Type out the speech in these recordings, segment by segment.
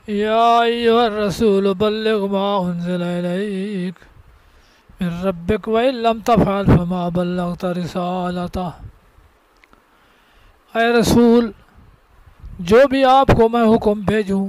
یا ایھا الرسول بلغ ما انزل الیک من ربک وان لم تفعل فما بلغت رسالتہ۔ اے رسول، جو بھی آپ کو میں حکم بھیجوں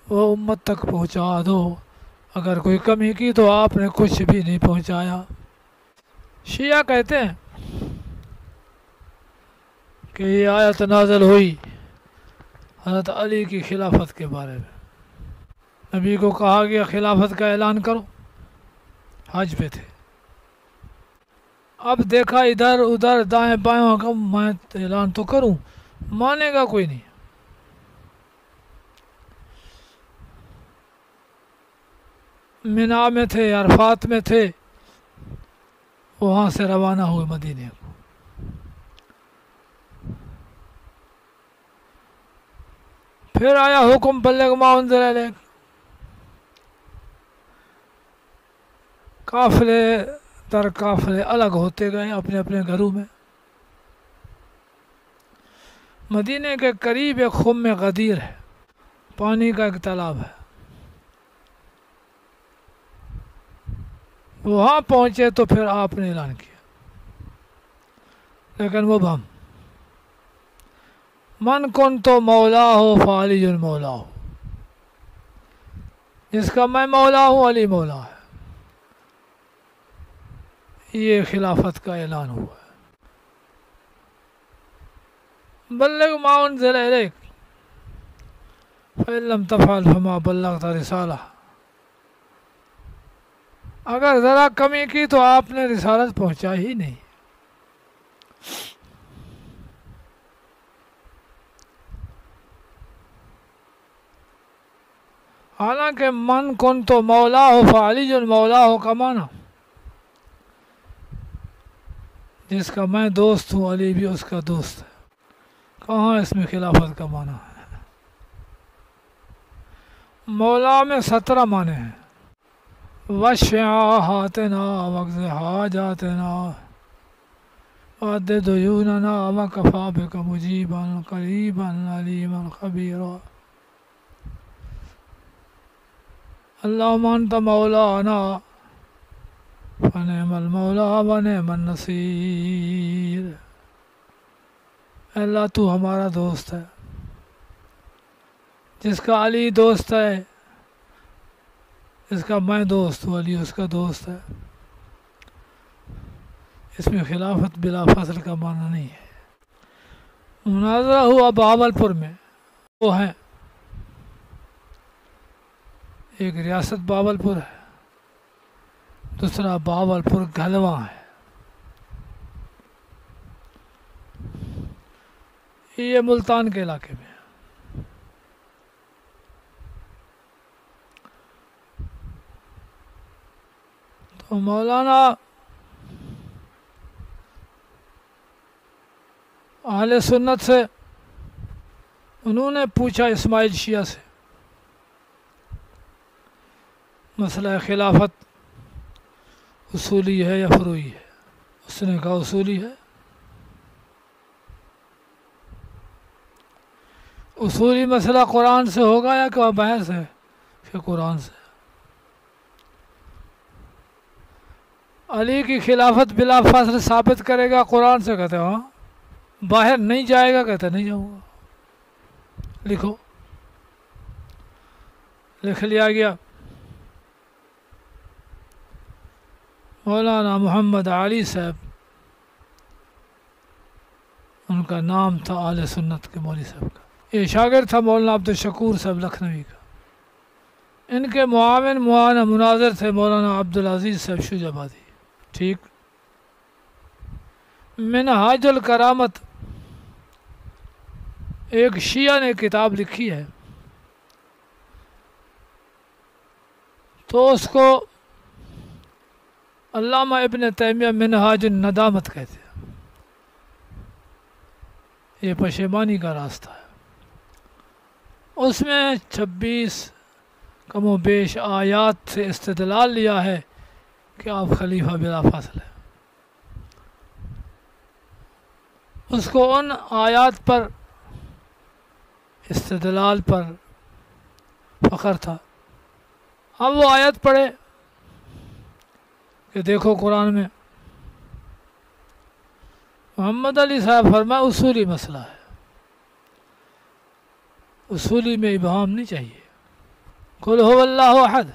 وہ امت تک پہنچا دو، اگر کوئی کمی کی تو آپ نے کچھ بھی نہیں پہنچایا۔ شیعہ کہتے ہیں کہ یہ آیت نازل ہوئی حضرت علی کی خلافت کے بارے میں، نبی کو کہا گیا خلافت کا اعلان کرو، حج پہ تھے، اب دیکھا ادھر ادھر دائیں بائیں کا میں اعلان تو کروں، مانے گا کوئی نہیں۔ مینا میں تھے، عرفات میں تھے، وہاں سے روانہ ہوئے مدینے کو۔ پھر آیا حکم بلغ ما انزل الیک، قافلے در قافلے الگ ہوتے گئے اپنے اپنے گھروں میں۔ مدینے کے قریب ایک خم غدیر ہے، پانی کا ایک تالاب ہے، وہاں پہنچے تو پھر آپ نے اعلان کیا، لیکن وہ بم من کن تو مولا ہو فعلی مولا ہو، جس کا میں مولا ہوں علی مولا ہے۔ یہ خلافت کا اعلان ہوا ہے۔ بلغ ما انزل الیک فإن لم تفعل فما بلغت رسالہ، اگر ذرا کمی کی تو آپ نے رسالت پہنچا ہی نہیں۔ حالانکہ من کن تو مولا ہو فعلی مولا ہو کا معنی جس کا میں دوست ہوں علی بھی اس کا دوست ہے، کہاں اس میں خلافت کا معنی ہے؟ مولا میں 17 معنی ہیں، وشفع حاتنا وقض حاجاتنا وعد دیوننا وکفی بک مجیبا قریبا علیما خبیرا۔ اللہم انت مولانا فنعم المولا ونعم النصیر۔ اللہ تو ہمارا دوست ہے، جس کا علی دوست ہے، جس کا میں دوست ہوں علی اس کا دوست ہے۔ اس میں خلافت بلا فصل کا معنی نہیں ہے۔ مناظرہ ہوا بہاولپور میں، وہ ہیں ایک ریاست بہاولپور ہے، دوسرا بہاولپور گھلواں ہے۔ یہ ملتان کے علاقے میں ہے۔ تو مولانا اہل سنت سے انہوں نے پوچھا اسماعیل شیعہ سے مسئلہ خلافت اصولی ہے یا فروعی ہے؟ اس نے کہا اصولی ہے۔ اصولی مسئلہ قرآن سے ہوگا یا کہ بحث ہے کہ قرآن سے؟ علی کی خلافت بلا فاصل ثابت کرے گا قرآن سے، کہتے ہیں ہاں۔ باہر نہیں جائے گا، کہتے نہیں جاؤں گا۔ لکھو، لکھ لیا گیا۔ مولانا محمد علی صاحب، ان کا نام تھا اہل سنت کے مولوی صاحب کا۔ یہ شاگرد تھا مولانا عبدالشکور صاحب لکھنوی کا۔ ان کے معاون مناظر تھے مولانا عبدالعزیز صاحب شوج آبادی۔ ٹھیک۔ منہاج الکرامت ایک شیعہ نے کتاب لکھی ہے، تو اس کو علامہ ابن تیمیہ منہاج الندامت کہتے ہیں۔ یہ پشیمانی کا راستہ ہے۔ اس میں 26 کم و بیش آیات سے استدلال لیا ہے کہ آپ خلیفہ بلا فاصل ہے۔ اس کو ان آیات پر استدلال پر فخر تھا. اب وہ آیت پڑھے کہ دیکھو قرآن میں محمد علی صاحب فرمائے اصولی مسئلہ ہے، اصولی میں ابہام نہیں چاہیے. قل هو اللہ احد،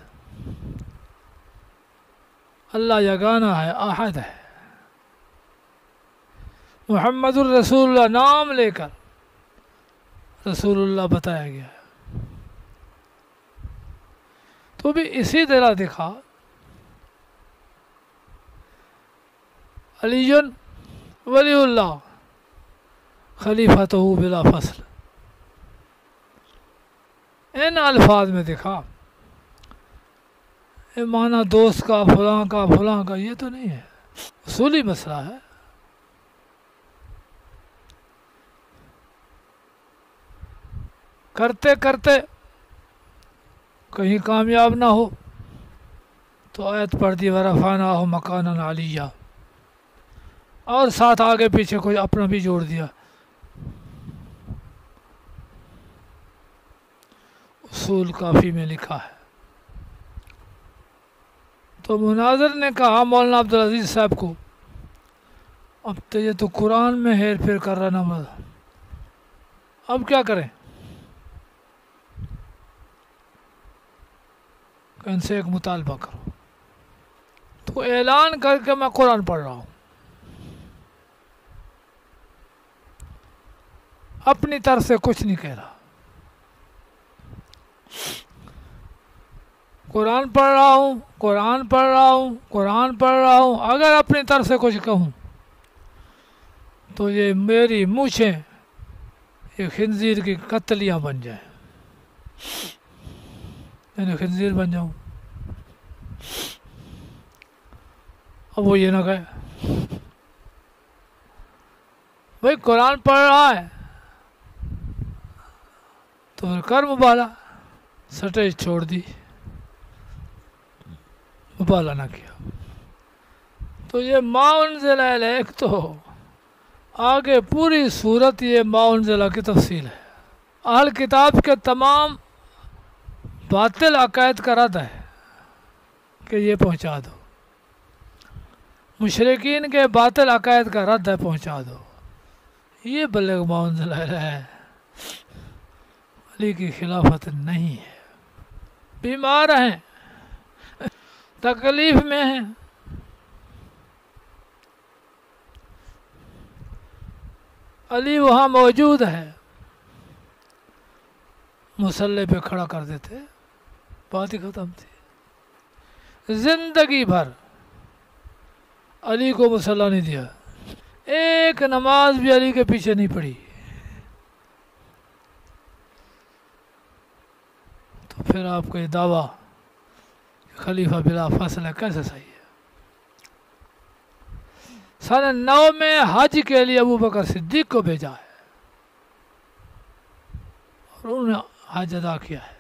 اللہ یگانہ ہے، احد ہے. محمد الرسول اللہ نام لے کر رسول اللہ بتایا گیا ہے. تو بھی اسی طرح دکھا علی ولی اللہ خلیفۃ بلا فصل، ان الفاظ میں دکھا. یہ معنی دوست کا فلاں کا یہ تو نہیں ہے، اصولی مسئلہ ہے. کرتے کرتے کہیں کامیاب نہ ہو تو آیت پڑھ دی ورفعناہ مکانا علیہ، اور ساتھ آگے پیچھے کوئی اپنا بھی جوڑ دیا. اصول کافی میں لکھا ہے. تو مناظر نے کہا مولانا عبدالعزیز صاحب کو، اب تو یہ تو قرآن میں ہیر پھیر کر رہا نا، اب کیا کریں؟ کہ ان سے ایک مطالبہ کرو. تو اعلان کر کے میں قرآن پڑھ رہا ہوں، اپنی طرف سے کچھ نہیں کہہ رہا. قرآن پڑھ رہا ہوں، قرآن پڑھ رہا ہوں، قرآن پڑھ رہا ہوں. اگر اپنی طرف سے کچھ کہوں تو یہ میری مونچھیں یہ خنزیر کی قتلیاں بن جائیں، یعنی خنزیر بن جاؤں. اب وہ یہ نہ کہے بھائی قرآن پڑھ رہا ہے تو کر مبالہ، سٹیج چھوڑ دی، مبالہ نہ کیا. تو یہ ما انزل الیک، تو آگے پوری صورت یہ ما انزل کی تفصیل ہے. اہل کتاب کے تمام باطل عقائد کا رد ہے کہ یہ پہنچا دو، مشرکین کے باطل عقائد کا رد ہے پہنچا دو. یہ بلغ ما انزل ہے، علی کی خلافت نہیں ہے. بیمار ہیں، تکلیف میں ہیں، علی وہاں موجود ہے، مصلی پہ کھڑا کر دیتے، بات ہی ختم تھی. زندگی بھر علی کو مصلی نہیں دیا، ایک نماز بھی علی کے پیچھے نہیں پڑھی. تو پھر آپ کا یہ دعویٰ خلیفہ بلا فصل ہے کیسے صحیح ہے؟ 9 میں حج کے لیے ابو بکر صدیق کو بھیجا ہے اور انہوں نے حج ادا کیا ہے.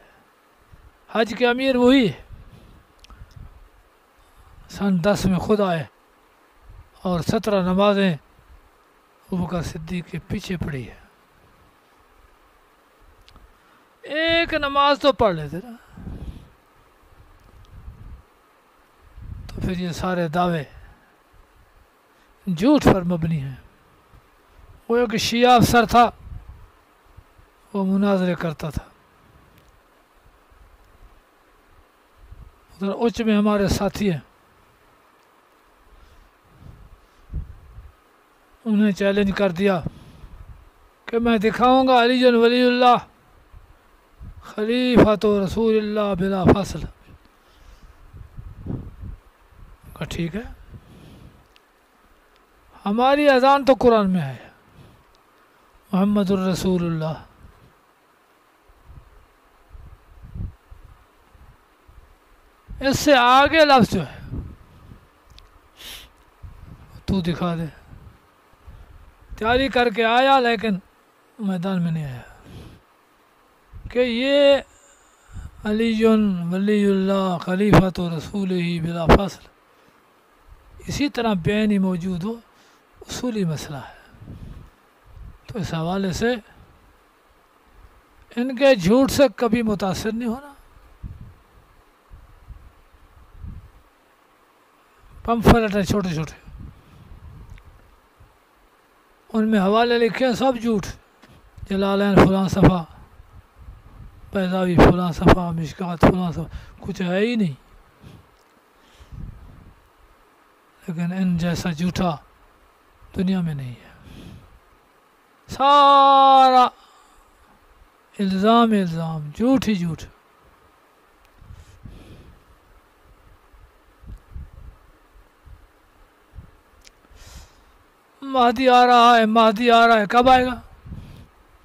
حج کے امیر وہی ہے. 10 میں خود آئے اور 17 نمازیں ابو بکر صدیق کے پیچھے پڑھی ہے. ایک نماز تو پڑھ لیتے نا. تو پھر یہ سارے دعوے جھوٹ پر مبنی ہیں. وہ ایک شیعہ افسر تھا، وہ مناظرے کرتا تھا. ادھر اچ میں ہمارے ساتھی ہیں، انہیں چیلنج کر دیا کہ میں دکھاؤں گا علی ولی اللہ خلیفۃ رسول اللہ بلا فصل. کہا ٹھیک ہے، ہماری اذان تو قرآن میں ہے، محمد الرسول اللہ. اس سے آگے لفظ جو ہے تو دکھا دے. تیاری کر کے آیا لیکن میدان میں نہیں آیا کہ یہ علی ولی اللہ خلیفۃ رسول ہی بلا فصل اسی طرح بین ہی موجود ہو، اصولی مسئلہ ہے. تو اس حوالے سے ان کے جھوٹ سے کبھی متاثر نہیں ہونا. پمفلٹ ہیں چھوٹے چھوٹے، ان میں حوالے لکھے ہیں سب جھوٹ، جلالین فلاں صفحہ، بیضاوی فلاں صفحہ، مشکات فلاں صفحہ، کچھ ہے ہی نہیں. لیکن ان جیسا جھوٹا دنیا میں نہیں ہے. سارا الزام الزام، جھوٹ ہی جھوٹ. مہدی آ رہا ہے، مہدی آ رہا ہے، کب آئے گا؟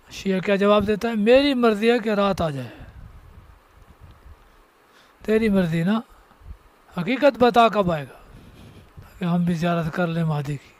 شیعہ کیا جواب دیتا ہے؟ میری مرضی ہے کہ رات آ جائے. تیری مرضی نا، حقیقت بتا کب آئے گا کہ ہم بھی زیارت کر لیں مہدی کی.